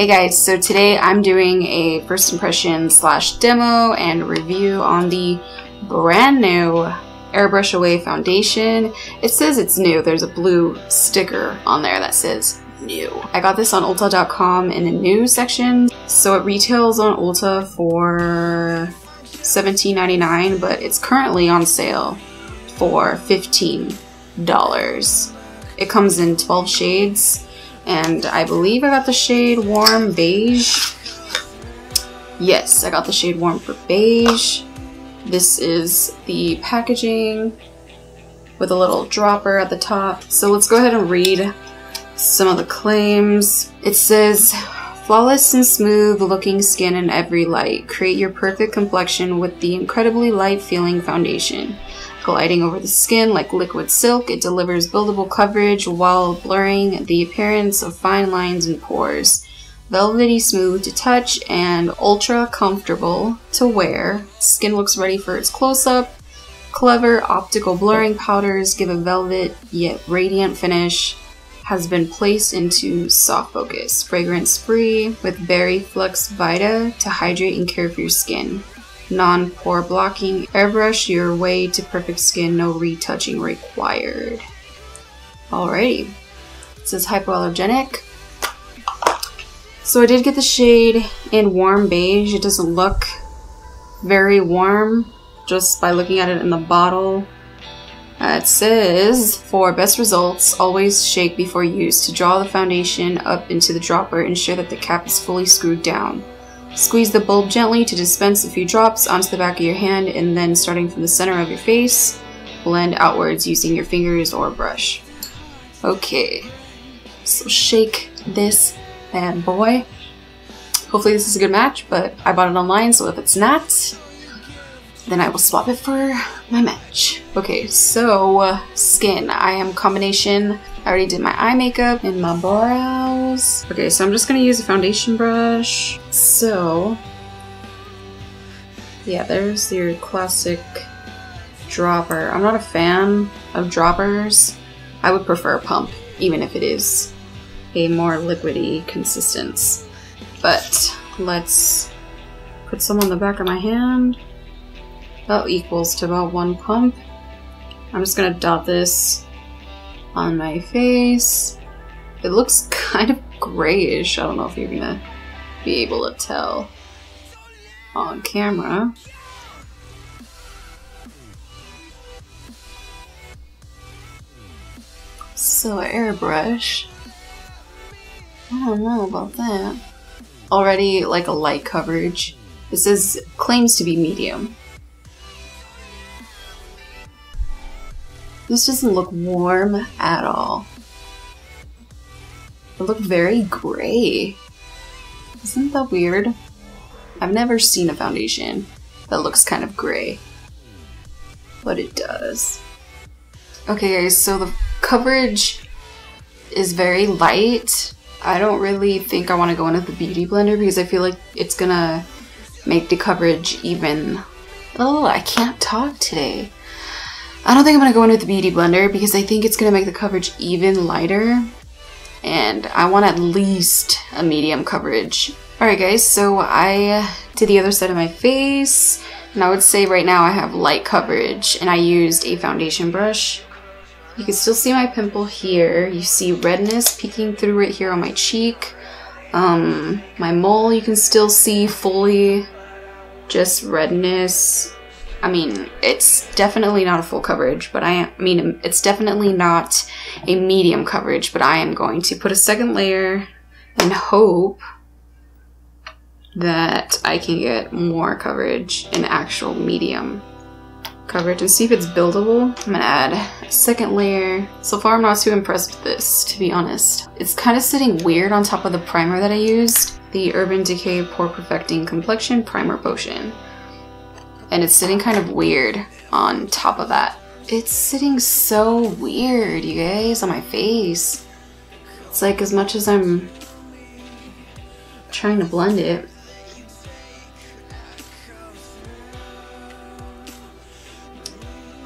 Hey guys, so today I'm doing a first impression slash demo and review on the brand new Airbrush Away foundation. It says it's new. There's a blue sticker on there that says new. I got this on Ulta.com in the news section. So it retails on Ulta for $17.99, but it's currently on sale for $15. It comes in 12 shades. And I believe I got the shade Warm Beige. Yes, I got the shade Warm for Beige. This is the packaging with a little dropper at the top. So let's go ahead and read some of the claims. It says, flawless and smooth looking skin in every light. Create your perfect complexion with the incredibly light feeling foundation. Gliding over the skin like liquid silk, it delivers buildable coverage while blurring the appearance of fine lines and pores. Velvety smooth to touch and ultra comfortable to wear. Skin looks ready for its close-up. Clever optical blurring powders give a velvet yet radiant finish. Has been placed into soft focus. Fragrance free with Berry Flux Vita to hydrate and care for your skin. Non-pore blocking. Airbrush your way to perfect skin, no retouching required. Alrighty. It says hypoallergenic. So I did get the shade in Warm Beige. It doesn't look very warm just by looking at it in the bottle. It says, for best results, always shake before use. To draw the foundation up into the dropper, ensure that the cap is fully screwed down. Squeeze the bulb gently to dispense a few drops onto the back of your hand, and then starting from the center of your face, blend outwards using your fingers or brush. Okay, so shake this bad boy. Hopefully this is a good match, but I bought it online, so if it's not, then I will swap it for my match. Okay, so skin. I am combination. I already did my eye makeup and my brows. Okay, so I'm just gonna use a foundation brush. So, yeah, there's your classic dropper. I'm not a fan of droppers. I would prefer a pump, even if it is a more liquidy consistence. But let's put some on the back of my hand. That equals to about 1 pump. I'm just gonna dot this on my face. It looks kind of grayish. I don't know if you're gonna be able to tell on camera. So airbrush, I don't know about that. Already like a light coverage. This is claims to be medium. This doesn't look warm at all. It looks very gray. Isn't that weird? I've never seen a foundation that looks kind of gray, but it does. Okay guys, so the coverage is very light. I don't really think I want to go into the Beauty Blender because I feel like it's gonna make the coverage even. Oh, I can't talk today. I don't think I'm going to go in with the Beauty Blender because I think it's going to make the coverage even lighter. And I want at least a medium coverage. Alright guys, so I did the other side of my face. And I would say right now I have light coverage. And I used a foundation brush. You can still see my pimple here. You see redness peeking through right here on my cheek. My mole you can still see fully. Just redness. I mean, it's definitely not a full coverage, but it's definitely not a medium coverage, but I am going to put a second layer and hope that I can get more coverage in actual medium coverage and see if it's buildable. I'm gonna add a second layer. So far, I'm not too impressed with this, to be honest. It's kind of sitting weird on top of the primer that I used, the Urban Decay Pore Perfecting Complexion Primer Potion. And it's sitting kind of weird on top of that. It's sitting so weird, you guys, on my face. It's like as much as I'm trying to blend it.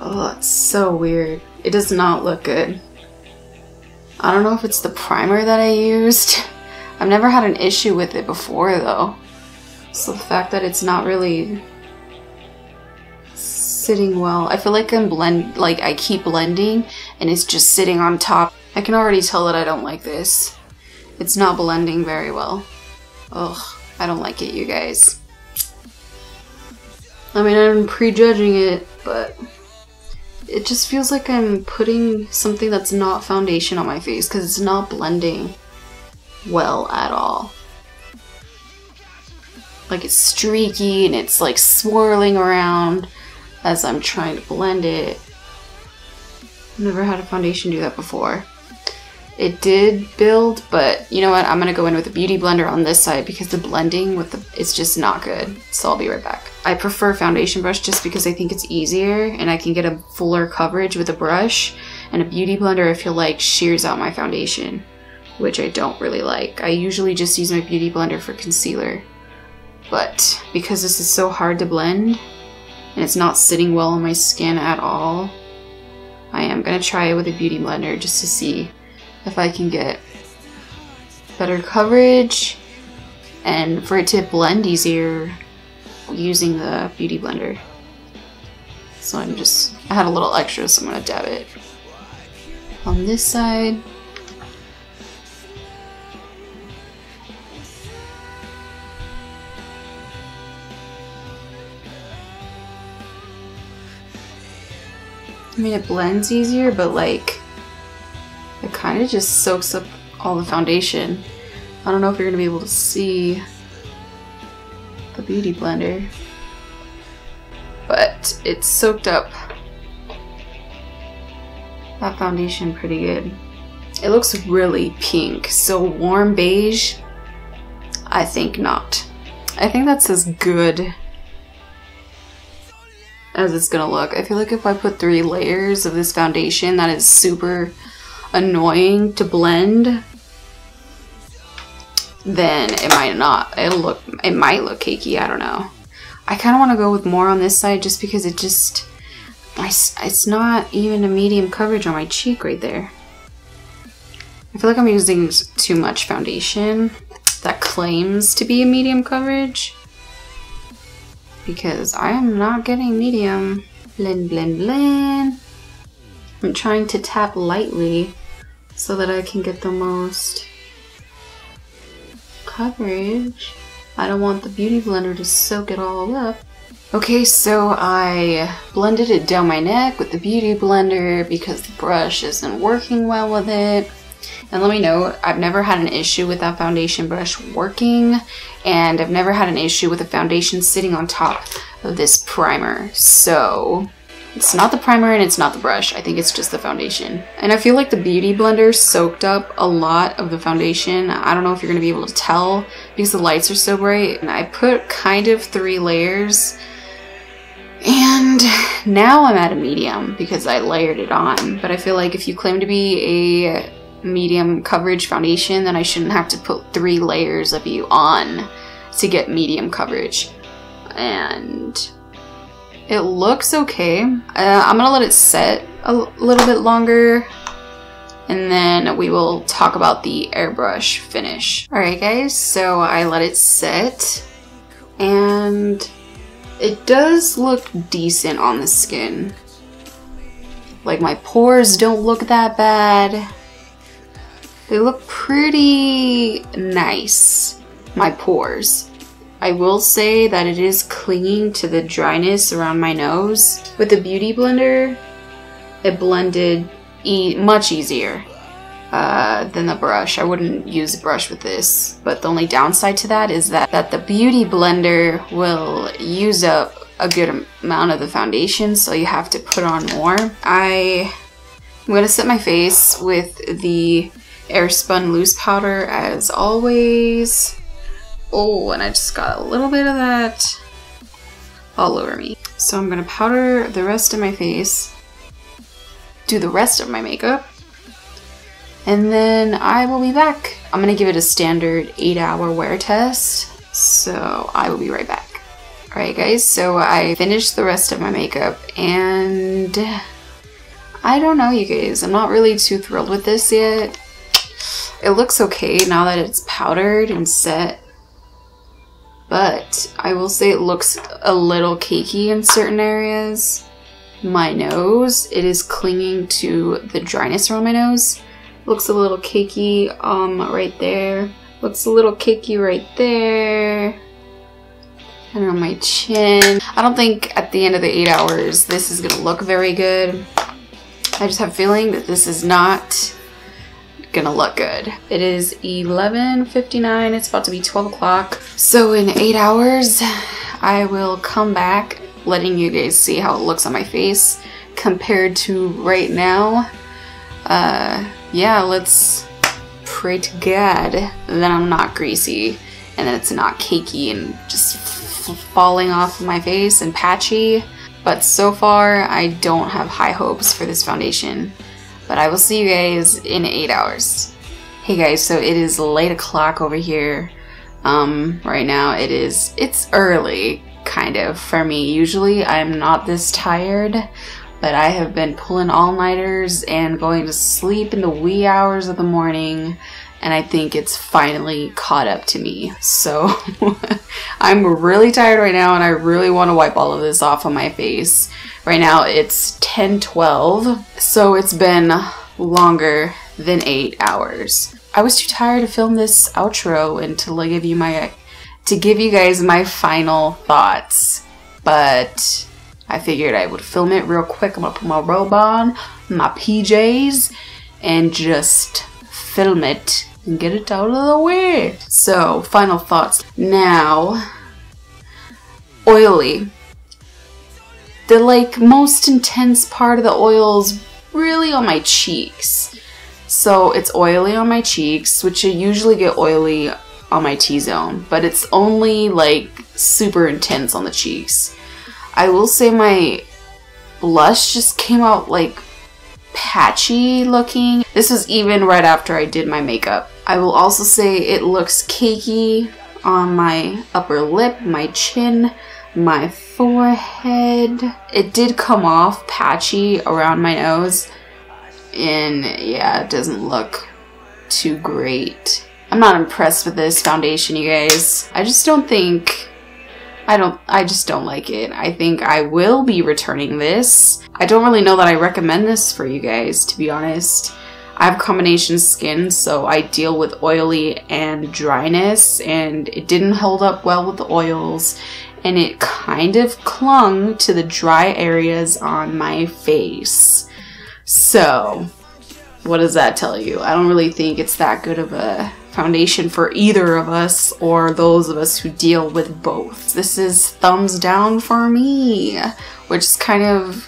Oh, it's so weird. It does not look good. I don't know if it's the primer that I used. I've never had an issue with it before though. So the fact that it's not really sitting well. I feel like I keep blending and it's just sitting on top. I can already tell that I don't like this. It's not blending very well. Ugh, I don't like it, you guys. I mean, I'm prejudging it, but it just feels like I'm putting something that's not foundation on my face because it's not blending well at all. Like it's streaky and it's like swirling around as I'm trying to blend it. I've never had a foundation do that before. It did build, but you know what? I'm gonna go in with a beauty blender on this side because the blending with it's just not good. So I'll be right back. I prefer foundation brush just because I think it's easier and I can get a fuller coverage with a brush, and a beauty blender I feel like shears out my foundation, which I don't really like. I usually just use my beauty blender for concealer, but because this is so hard to blend and it's not sitting well on my skin at all, I am gonna try it with a beauty blender just to see if I can get better coverage and for it to blend easier using the beauty blender. So I had a little extra, so I'm gonna dab it on this side. I mean, it blends easier, but like, it kind of just soaks up all the foundation. I don't know if you're gonna be able to see the beauty blender, but it soaked up that foundation pretty good. It looks really pink, so warm beige, I think not. I think that's as good as it's gonna look. I feel like if I put 3 layers of this foundation that is super annoying to blend, then it might not. It might look cakey, I don't know. I kind of want to go with more on this side just because it's not even a medium coverage on my cheek right there. I feel like I'm using too much foundation that claims to be a medium coverage, because I am not getting medium. Blend, blend, blend. I'm trying to tap lightly so that I can get the most coverage. I don't want the beauty blender to soak it all up. Okay, so I blended it down my neck with the beauty blender because the brush isn't working well with it. And let me know, I've never had an issue with that foundation brush working, and I've never had an issue with the foundation sitting on top of this primer. So it's not the primer and it's not the brush. I think it's just the foundation. And I feel like the beauty blender soaked up a lot of the foundation. I don't know if you're going to be able to tell because the lights are so bright. And I put kind of 3 layers. And now I'm at a medium because I layered it on. But I feel like if you claim to be a medium coverage foundation, then I shouldn't have to put 3 layers of you on to get medium coverage. And it looks okay. I'm gonna let it set a little bit longer, and then we will talk about the airbrush finish. Alright guys, so I let it set, and it does look decent on the skin. Like, my pores don't look that bad. They look pretty nice, my pores. I will say that it is clinging to the dryness around my nose. With the beauty blender, it blended much easier than the brush. I wouldn't use a brush with this, but the only downside to that is that the beauty blender will use up a good amount of the foundation, so you have to put on more. I'm gonna set my face with the Airspun loose powder as always. Oh, and I just got a little bit of that all over me. So I'm gonna powder the rest of my face, do the rest of my makeup, and then I will be back. I'm gonna give it a standard 8-hour wear test, so I will be right back. Alright guys, so I finished the rest of my makeup, and I don't know, you guys, I'm not really too thrilled with this yet. it looks okay now that it's powdered and set. But I will say it looks a little cakey in certain areas. My nose, it is clinging to the dryness around my nose. Looks a little cakey right there. Looks a little cakey right there. And on my chin. I don't think at the end of the 8 hours this is gonna look very good. I just have a feeling that this is not gonna look good. It is 11:59, it's about to be 12 o'clock. So in 8 hours, I will come back letting you guys see how it looks on my face compared to right now. Yeah, let's pray to God that I'm not greasy and that it's not cakey and just falling off of my face and patchy. But so far, I don't have high hopes for this foundation. But I will see you guys in 8 hours. Hey guys, so it is late o'clock over here. Right now it's early, kind of, for me. Usually I'm not this tired, but I have been pulling all-nighters and going to sleep in the wee hours of the morning, and I think it's finally caught up to me. So I'm really tired right now and I really want to wipe all of this off on my face. Right now it's 10:12, so it's been longer than 8 hours. I was too tired to film this outro and to give you guys my final thoughts, but I figured I would film it real quick. I'm gonna put my robe on, my PJs, and just film it and get it out of the way. So, final thoughts. Now, oily. The most intense part of the oil's really on my cheeks. So it's oily on my cheeks, which I usually get oily on my T-zone, but it's only super intense on the cheeks. I will say my blush just came out patchy looking. This was even right after I did my makeup. I will also say it looks cakey on my upper lip, my chin, my forehead. It did come off patchy around my nose, and yeah, it doesn't look too great. I'm not impressed with this foundation, you guys. I just don't like it. I think I will be returning this. I don't really know that I recommend this for you guys, to be honest. I have combination skin, so I deal with oily and dryness, and it didn't hold up well with the oils, and it kind of clung to the dry areas on my face. So, what does that tell you? I don't really think it's that good of a foundation for either of us or those of us who deal with both. This is thumbs down for me, which is kind of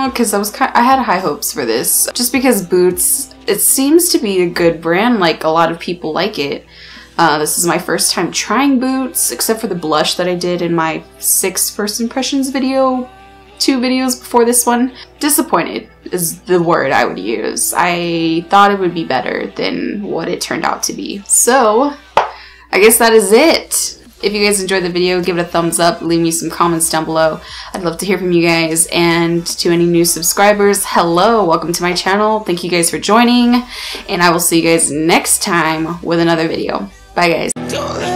because I had high hopes for this. Just because Boots, it seems to be a good brand, a lot of people like it. This is my first time trying Boots, except for the blush that I did in my 6 first impressions video, 2 videos before this one. Disappointed is the word I would use. I thought it would be better than what it turned out to be. So, I guess that is it. If you guys enjoyed the video, give it a thumbs up, leave me some comments down below. I'd love to hear from you guys. And to any new subscribers, hello, welcome to my channel. Thank you guys for joining, and I will see you guys next time with another video. Bye guys.